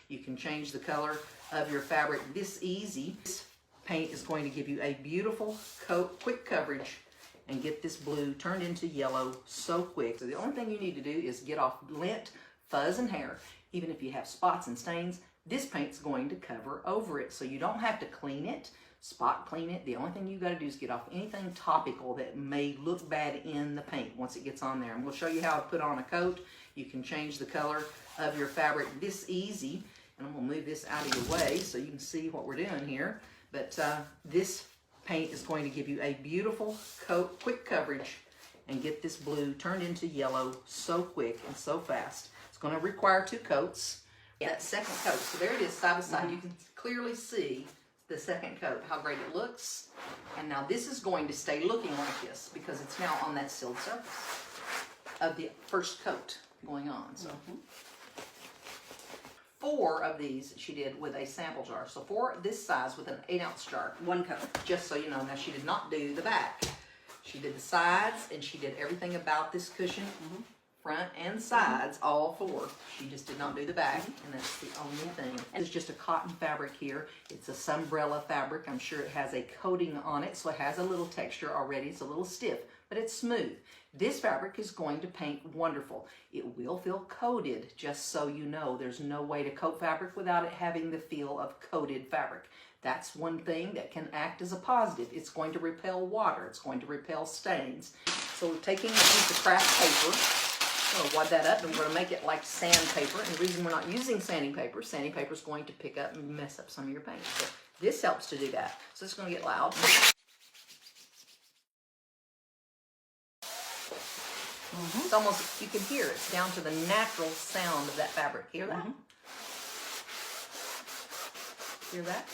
You can change the color of your fabric this easy. This paint is going to give you a beautiful coat, quick coverage, and get this blue turned into yellow so quick. So the only thing you need to do is get off lint, fuzz, and hair. Even if you have spots and stains, this paint's going to cover over it. So you don't have to clean it, spot clean it. The only thing you got to do is get off anything topical that may look bad in the paint once it gets on there. And we'll show you how to put on a coat. You can change the color of your fabric this easy. And I'm going to move this out of your way so you can see what we're doing here. But this paint is going to give you a beautiful coat, quick coverage, and get this blue turned into yellow so quick and so fast. It's going to require 2 coats. That second coat, so there it is side by side. You can clearly see the second coat, how great it looks. And now this is going to stay looking like this because it's now on that sealed surface of the first coat going on. So 4 of these she did with a sample jar. So 4 this size with an 8-ounce jar. 1 coat. Just so you know. Now she did not do the back. She did the sides and she did everything about this cushion, front and sides, all 4. She just did not do the back, and that's the only thing. And it's just a cotton fabric here. It's a sunbrella fabric. I'm sure it has a coating on it, so it has a little texture already. It's a little stiff, but it's smooth. This fabric is going to paint wonderful. It will feel coated, just so you know. There's no way to coat fabric without it having the feel of coated fabric. That's one thing that can act as a positive. It's going to repel water. It's going to repel stains. So we're taking a piece of craft paper. I'm going to wad that up and we're going to make it like sandpaper. And the reason we're not using sanding paper is going to pick up and mess up some of your paint. So this helps to do that. So it's going to get loud. It's almost, you can hear it's down to the natural sound of that fabric. Hear that? Hear that?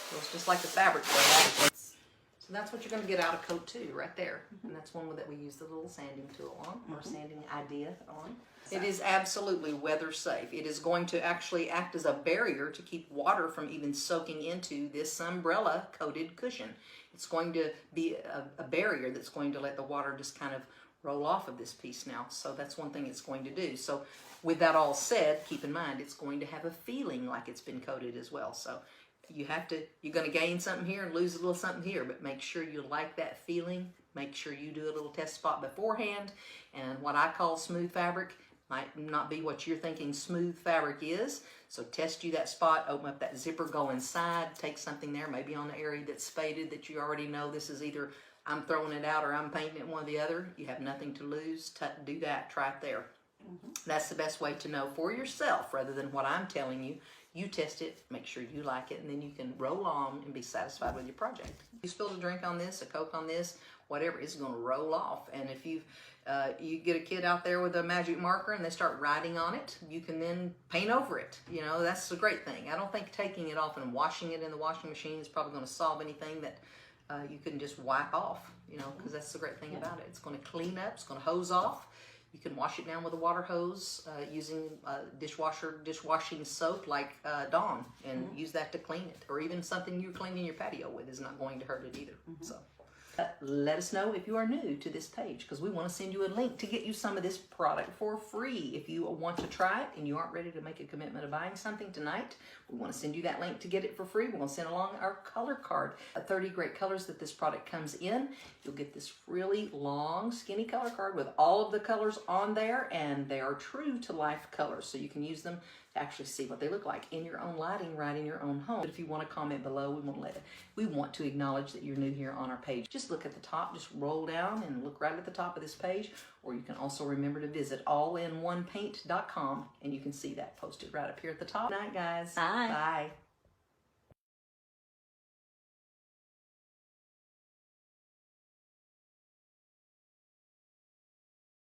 So it's just like the fabric. So that's what you're going to get out of coat 2 right there. And that's one that we use the little sanding tool on, or sanding idea on. It is absolutely weather safe. It is going to actually act as a barrier to keep water from even soaking into this umbrella coated cushion. It's going to be a barrier that's going to let the water just kind of roll off of this piece now. So that's one thing it's going to do. So with that all said, keep in mind it's going to have a feeling like it's been coated as well. So you're going to gain something here and lose a little something here, but make sure you like that feeling. Make sure you do a little test spot beforehand. And what I call smooth fabric might not be what you're thinking smooth fabric is. So test you that spot, open up that zipper, go inside, take something there, maybe on the area that's faded that you already know this is either I'm throwing it out or I'm painting it, one or the other. You have nothing to lose. Do that, try it there. That's the best way to know for yourself rather than what I'm telling you. You test it, make sure you like it, and then you can roll on and be satisfied with your project. You spilled a drink on this, a Coke on this, whatever, it's going to roll off. And if you get a kid out there with a magic marker and they start writing on it, you can then paint over it. You know, that's the great thing. I don't think taking it off and washing it in the washing machine is probably going to solve anything that you couldn't just wipe off, you know, because that's the great thing about it. It's going to clean up, it's going to hose off. You can wash it down with a water hose using dishwashing soap like Dawn, and use that to clean it. Or even something you're cleaning your patio with is not going to hurt it either. So let us know if you are new to this page, because we want to send you a link to get you some of this product for free. If you want to try it and you aren't ready to make a commitment of buying something tonight, we want to send you that link to get it for free. We're going to send along our color card, 30 great colors that this product comes in. You'll get this really long, skinny color card with all of the colors on there, and they are true to life colors, so you can use them to actually see what they look like in your own lighting, right in your own home. But if you want to comment below, we want to acknowledge that you're new here on our page. Just look at the top, just roll down and look right at the top of this page, or you can also remember to visit allinonepaint.com, and you can see that posted right up here at the top. Good night, guys. Bye. Bye.